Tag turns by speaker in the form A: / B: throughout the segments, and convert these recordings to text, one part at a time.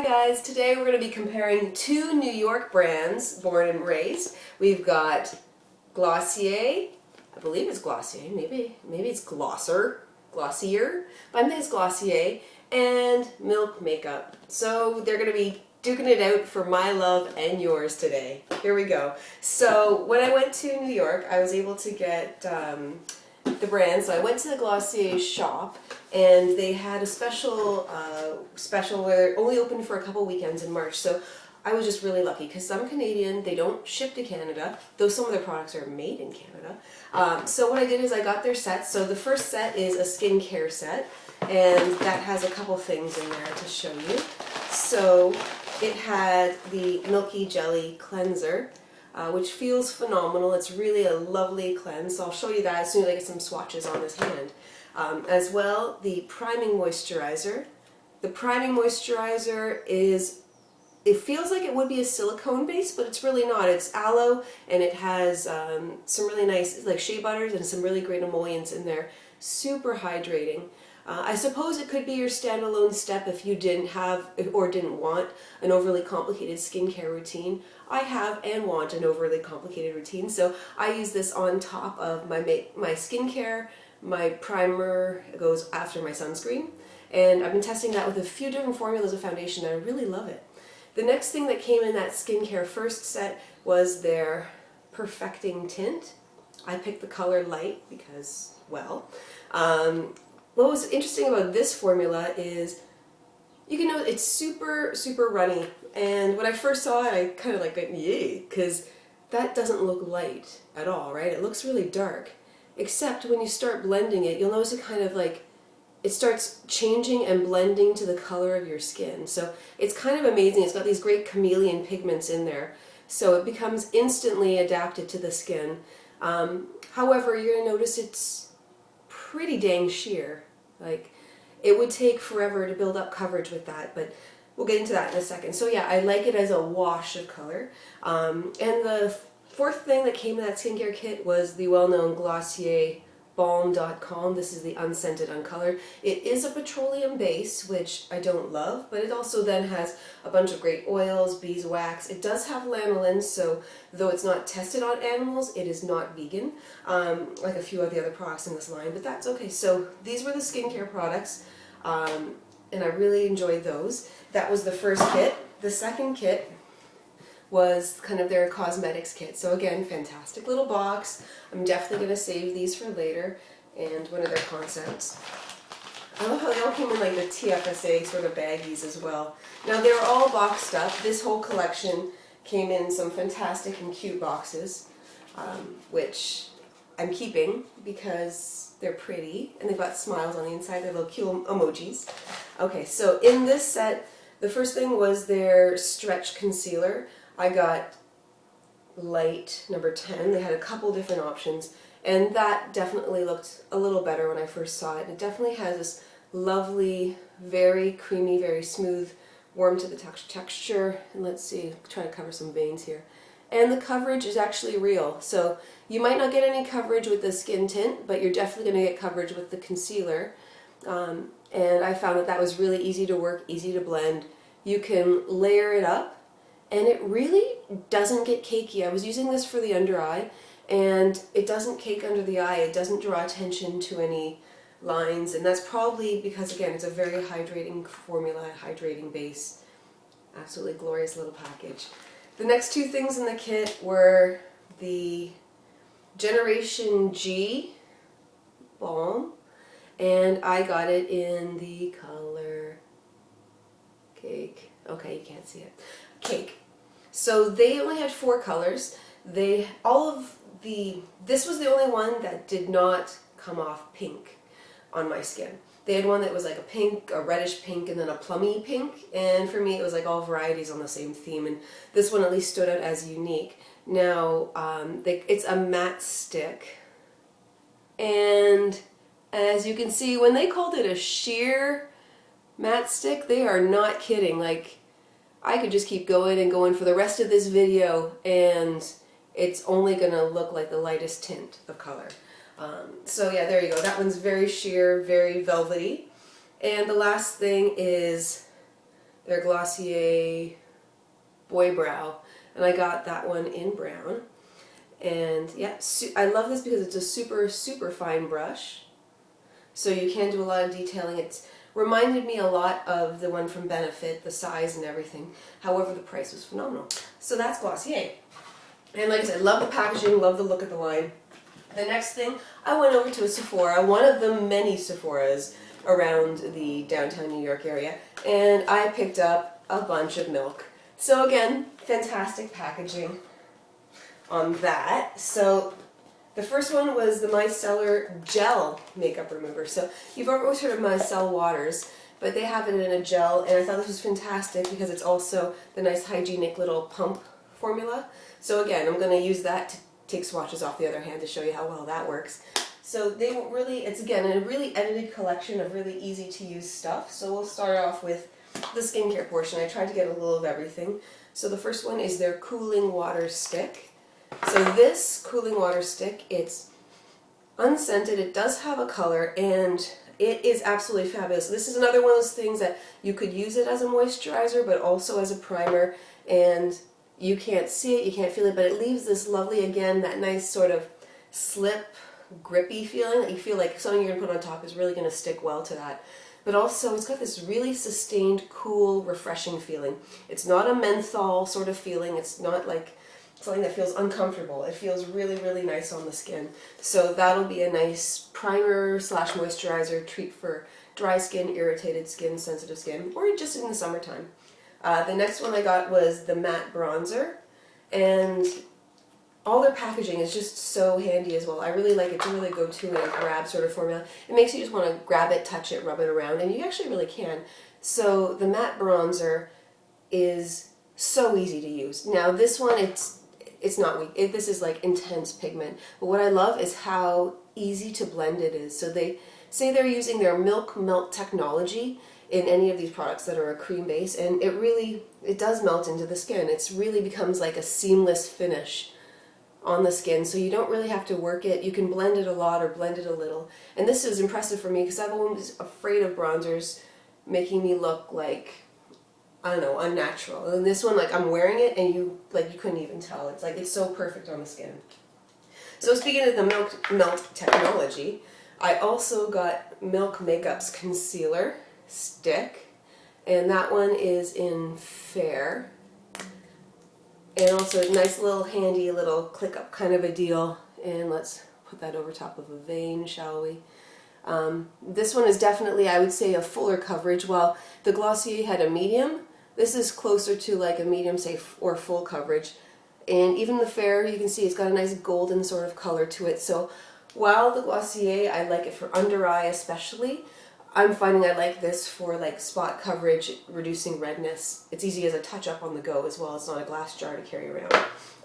A: Hi guys, today we're going to be comparing two New York brands, born and raised. We've got Glossier, I believe it's Glossier, maybe it's Glossier, but I think it's Glossier, and Milk makeup. So they're going to be duking it out for my love and yours today. Here we go. So when I went to New York, I was able to get the brand. So I went to the Glossier shop, and they had a special where they're only open for a couple weekends in March. So I was just really lucky because I'm Canadian. They don't ship to Canada, though some of their products are made in Canada. So what I did is I got their sets. So the first set is a skincare set, and that has a couple things in there to show you. So it had the Milky Jelly Cleanser, which feels phenomenal. It's really a lovely cleanse. So I'll show you that as soon as I get some swatches on this hand. As well, the Priming Moisturizer. The Priming Moisturizer it feels like it would be a silicone base, but it's really not. It's aloe, and it has some really nice like shea butters and some really great emollients in there. Super hydrating. I suppose it could be your standalone step if you didn't have or didn't want an overly complicated skincare routine. I have and want an overly complicated routine, so I use this on top of my skincare. My primer goes after my sunscreen, and I've been testing that with a few different formulas of foundation, and I really love it. The next thing that came in that skincare first set was their Perfecting Tint. I picked the color light because, well, what was interesting about this formula is you can know it's super runny, and when I first saw it I kind of like went yay, because that doesn't look light at all, right? It looks really dark, except when you start blending it, you'll notice it kind of like it starts changing and blending to the color of your skin. So it's kind of amazing. It's got these great chameleon pigments in there, so it becomes instantly adapted to the skin. However, you're going to notice it's pretty dang sheer. Like, it would take forever to build up coverage with that, but we'll get into that in a second. So yeah, I like it as a wash of color. And the fourth thing that came in that skincare kit was the well-known Glossier Balm Dotcom. This is the unscented uncolored. It is a petroleum base, which I don't love, but it also then has a bunch of great oils, beeswax. It does have lanolin, so though it's not tested on animals, it is not vegan, like a few of the other products in this line, but that's okay. So these were the skincare products, and I really enjoyed those. That was the first kit. The second kit was kind of their cosmetics kit. So again, fantastic little box. I'm definitely going to save these for later, and one of their concepts. I love how they all came in like the TFSA sort of baggies as well. Now they're all boxed up. This whole collection came in some fantastic and cute boxes, which I'm keeping because they're pretty, and they've got smiles on the inside. They're little cute emojis. Okay, so in this set, the first thing was their Stretch Concealer. I got light number 10. They had a couple different options, and that definitely looked a little better when I first saw it. It definitely has this lovely, very creamy, very smooth, warm to the touch texture. And let's see, try to cover some veins here. And the coverage is actually real. So you might not get any coverage with the skin tint, but you're definitely going to get coverage with the concealer. And I found that that was really easy to work, easy to blend. You can layer it up, and it really doesn't get cakey. I was using this for the under eye, and it doesn't cake under the eye. It doesn't draw attention to any lines, and that's probably because, again, it's a very hydrating formula, hydrating base. Absolutely glorious little package. The next two things in the kit were the Generation G Balm, and I got it in the color Cake. Okay, you can't see it. Cake. So they only had 4 colors. This was the only one that did not come off pink on my skin. They had one that was like a pink, a reddish pink, and then a plummy pink, and for me it was like all varieties on the same theme, and this one at least stood out as unique. Now, it's a matte stick, and as you can see, when they called it a sheer matte stick, they are not kidding. Like, I could just keep going and going for the rest of this video, and it's only going to look like the lightest tint of color. So yeah, there you go. That one's very sheer, very velvety. And the last thing is their Glossier Boy Brow, and I got that one in brown. And yeah, I love this because it's a super, super fine brush. So you can do a lot of detailing. It's reminded me a lot of the one from Benefit, the size and everything. However, the price was phenomenal. So that's Glossier. And like I said, love the packaging, love the look of the line. The next thing, I went over to a Sephora, one of the many Sephoras around the downtown New York area, and I picked up a bunch of Milk. So again, fantastic packaging on that. So the first one was the Micellar Gel Makeup Remover. So you've always heard of Micellar waters, but they have it in a gel, and I thought this was fantastic because it's also the nice hygienic little pump formula. So again, I'm going to use that to take swatches off the other hand to show you how well that works. So they really, it's again a really edited collection of really easy to use stuff. So we'll start off with the skincare portion. I tried to get a little of everything. So the first one is their Cooling Water Stick. So this Cooling Water Stick, it's unscented, it does have a color, and it is absolutely fabulous. This is another one of those things that you could use it as a moisturizer, but also as a primer, and you can't see it, you can't feel it, but it leaves this lovely, again, that nice sort of slip, grippy feeling that you feel like something you're going to put on top is really going to stick well to that. But also, it's got this really sustained, cool, refreshing feeling. It's not a menthol sort of feeling, it's not like something that feels uncomfortable. It feels really, really nice on the skin. So that'll be a nice primer slash moisturizer treat for dry skin, irritated skin, sensitive skin, or just in the summertime. The next one I got was the matte bronzer, and all their packaging is just so handy as well. I really like it. It's a really go-to and a grab sort of formula. It makes you just want to grab it, touch it, rub it around, and you actually really can. So the matte bronzer is so easy to use. Now this one, it's not weak. This is like intense pigment. But what I love is how easy to blend it is. So they say they're using their Milk Melt technology in any of these products that are a cream base, and it does melt into the skin. It really becomes like a seamless finish on the skin, so you don't really have to work it. You can blend it a lot or blend it a little. And this is impressive for me because I've always been afraid of bronzers making me look like, I don't know, unnatural. And this one, like, I'm wearing it and you couldn't even tell. It's like, it's so perfect on the skin. So speaking of the Milk Melt technology, I also got Milk Makeup's concealer stick, and that one is in Fair. And also a nice little handy little click up kind of a deal. And let's put that over top of a vein, shall we? This one is definitely, I would say, a fuller coverage. While the Glossier had a medium, this is closer to like a medium, say, or full coverage. And even the Fair, you can see it's got a nice golden sort of color to it. So while the Glossier, I like it for under eye especially, I'm finding I like this for like spot coverage, reducing redness. It's easy as a touch-up on the go as well. It's not a glass jar to carry around.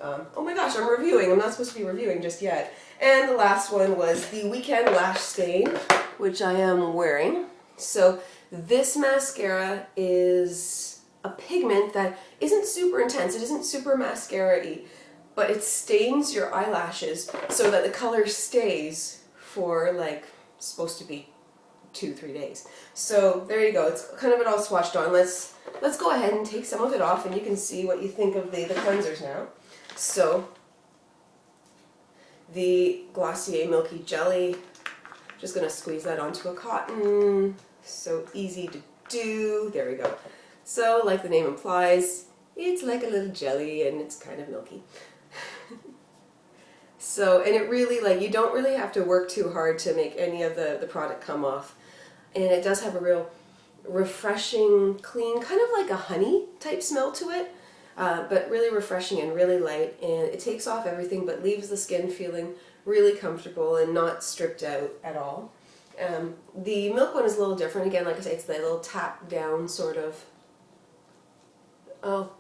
A: Oh my gosh, I'm reviewing. I'm not supposed to be reviewing just yet. And the last one was the Weekend Lash Stain, which I am wearing. So this mascara is a pigment that isn't super intense. It isn't super mascara-y, but it stains your eyelashes so that the color stays for like, supposed to be 2-3 days. So there you go. It's kind of it all swatched on. Let's go ahead and take some of it off, and you can see what you think of the cleansers now. So the Glossier Milky Jelly, just going to squeeze that onto a cotton. So easy to do. There we go. So like the name implies, it's like a little jelly and it's kind of milky. So, and it really, like, you don't really have to work too hard to make any of the product come off. And it does have a real refreshing, clean, kind of like a honey type smell to it, but really refreshing and really light. And it takes off everything but leaves the skin feeling really comfortable and not stripped out at all. The Milk one is a little different. Again, like I say, it's that little tap down sort of. Oh,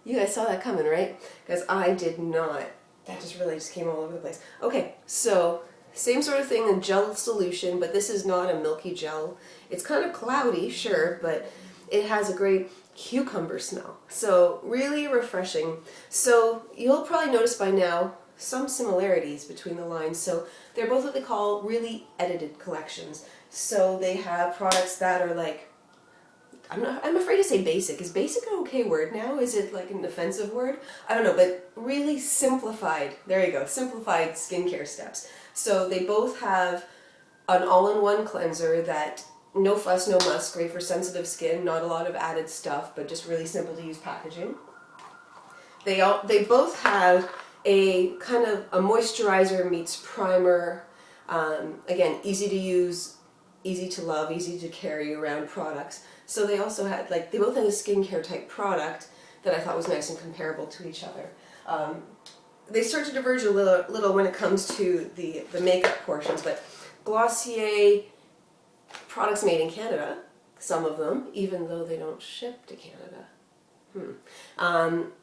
A: you guys saw that coming, right? Because I did not. That just came all over the place. Okay, so same sort of thing, a gel solution, but this is not a milky gel. It's kind of cloudy, sure, but it has a great cucumber smell. So really refreshing. So you'll probably notice by now some similarities between the lines. So they're both what they call really edited collections. So they have products that are like I'm afraid to say basic. Is basic an okay word now? Is it like an offensive word? I don't know, but really simplified, there you go, simplified skincare steps. So they both have an all-in-one cleanser that no fuss, no muss, great for sensitive skin, not a lot of added stuff, but just really simple to use packaging. They both have a kind of a moisturizer meets primer. Again, easy to use, easy to love, easy to carry around products. So they also had, like, they both had a skincare type product that I thought was nice and comparable to each other. They start to diverge a little when it comes to the makeup portions, but Glossier products made in Canada, some of them, even though they don't ship to Canada.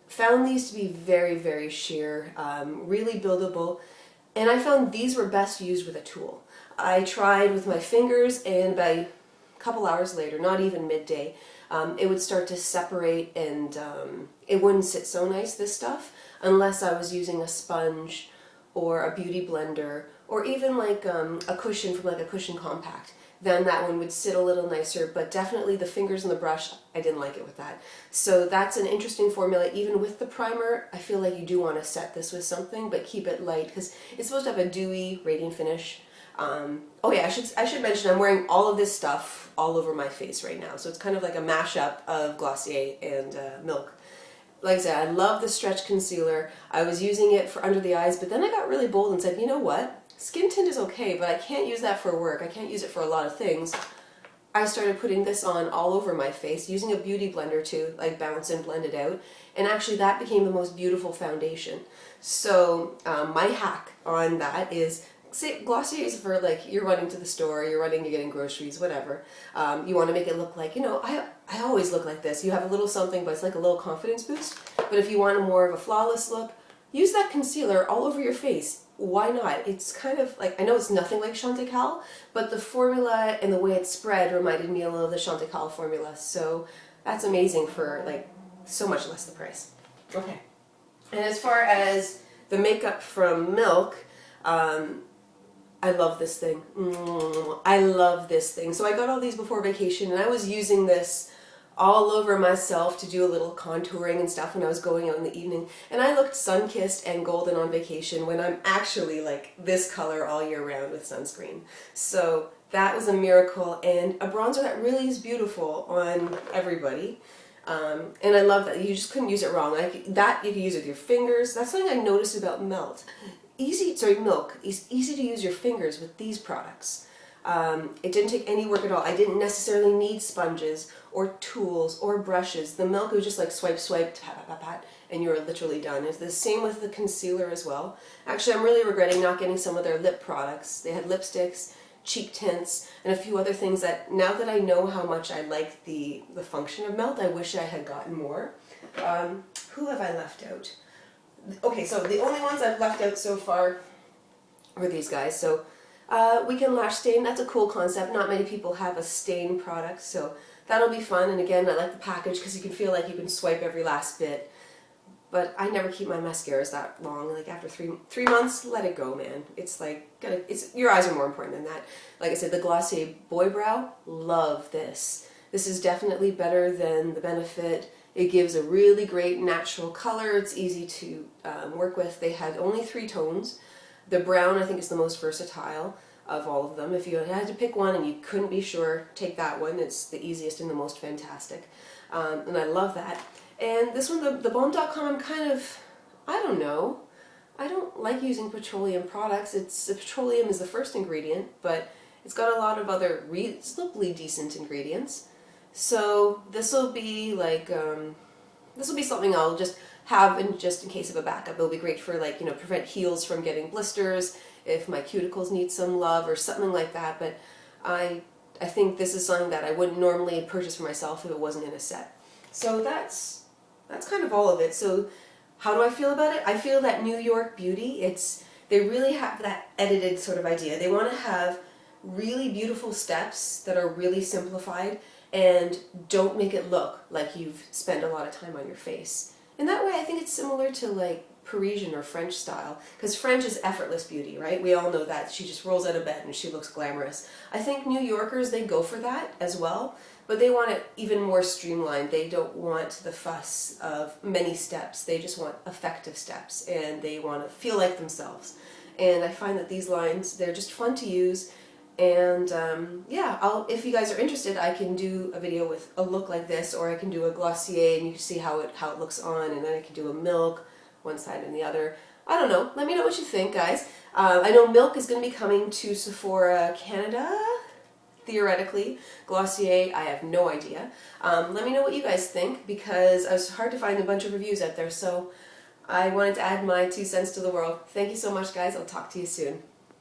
A: Found these to be very, very sheer, really buildable, and I found these were best used with a tool. I tried with my fingers, and by a couple hours later, not even midday, it would start to separate, and it wouldn't sit so nice, this stuff, unless I was using a sponge or a beauty blender, or even like a cushion from like a cushion compact. Then that one would sit a little nicer, but definitely the fingers and the brush, I didn't like it with that. So that's an interesting formula. Even with the primer, I feel like you do want to set this with something, but keep it light, because it's supposed to have a dewy, radiant finish. Oh yeah, I should mention I'm wearing all of this stuff all over my face right now, so it's kind of like a mashup of Glossier and Milk. Like I said, I love the stretch concealer. I was using it for under the eyes, but then I got really bold and said, you know what? Skin tint is okay, but I can't use that for work. I can't use it for a lot of things. I started putting this on all over my face, using a beauty blender to like bounce and blend it out, and actually that became the most beautiful foundation. So my hack on that is, say, Glossier is for like, you're running to the store, you're getting groceries, whatever. You want to make it look like, you know, I always look like this. You have a little something, but it's like a little confidence boost. But if you want more of a flawless look, use that concealer all over your face. Why not? It's kind of like, I know it's nothing like Chantecaille, but the formula and the way it's spread reminded me a little of the Chantecaille formula. So that's amazing for like so much less the price. Okay. And as far as the makeup from Milk, I love this thing. I love this thing. So I got all these before vacation, and I was using this all over myself to do a little contouring and stuff when I was going out in the evening. And I looked sun-kissed and golden on vacation when I'm actually like this color all year round with sunscreen. So that was a miracle, and a bronzer that really is beautiful on everybody. And I love that. You just couldn't use it wrong. Like that, you can use it with your fingers. That's something I noticed about Milk. Milk is easy to use your fingers with these products. It didn't take any work at all. I didn't necessarily need sponges or tools or brushes. The Milk was just like swipe, swipe, pat, pat, pat, pat, and you're literally done. It's the same with the concealer as well. Actually, I'm really regretting not getting some of their lip products. They had lipsticks, cheek tints, and a few other things that, now that I know how much I like the function of Milk, I wish I had gotten more. Who have I left out? Okay, so the only ones I've left out so far were these guys. So Weekend Lash Stain, that's a cool concept. Not many people have a stain product, so that'll be fun. And again, I like the package because you can feel like you can swipe every last bit. But I never keep my mascaras that long. Like after three months, let it go, man. It's like, your eyes are more important than that. Like I said, the Glossier Boy Brow, love this. This is definitely better than the Benefit. It gives a really great natural color. It's easy to work with. They had only 3 tones. The brown, I think, is the most versatile of all of them. If you had to pick one and you couldn't be sure, take that one. It's the easiest and the most fantastic. And I love that. And this one, the Balm Dotcom, I'm kind of, I don't know. I don't like using petroleum products. Petroleum is the first ingredient, but it's got a lot of other reasonably decent ingredients. So this will be like, this will be something I'll just have just in case of a backup. It'll be great for, like, you know, prevent heels from getting blisters, if my cuticles need some love or something like that. But I think this is something that I wouldn't normally purchase for myself if it wasn't in a set. So that's kind of all of it. So how do I feel about it? I feel that New York beauty, they really have that edited sort of idea. They want to have really beautiful steps that are really simplified and don't make it look like you've spent a lot of time on your face. In that way, I think it's similar to like Parisian or French style, because French is effortless beauty, right? We all know that. She just rolls out of bed and she looks glamorous. I think New Yorkers, they go for that as well, but they want it even more streamlined. They don't want the fuss of many steps. They just want effective steps, and they want to feel like themselves. And I find that these lines, they're just fun to use. And yeah, if you guys are interested, I can do a video with a look like this, or I can do a Glossier and you can see how it looks on, and then I can do a Milk, one side and the other. I don't know. Let me know what you think, guys. I know Milk is going to be coming to Sephora Canada, theoretically. Glossier, I have no idea. Let me know what you guys think, because it was hard to find a bunch of reviews out there, so I wanted to add my 2 cents to the world. Thank you so much, guys. I'll talk to you soon.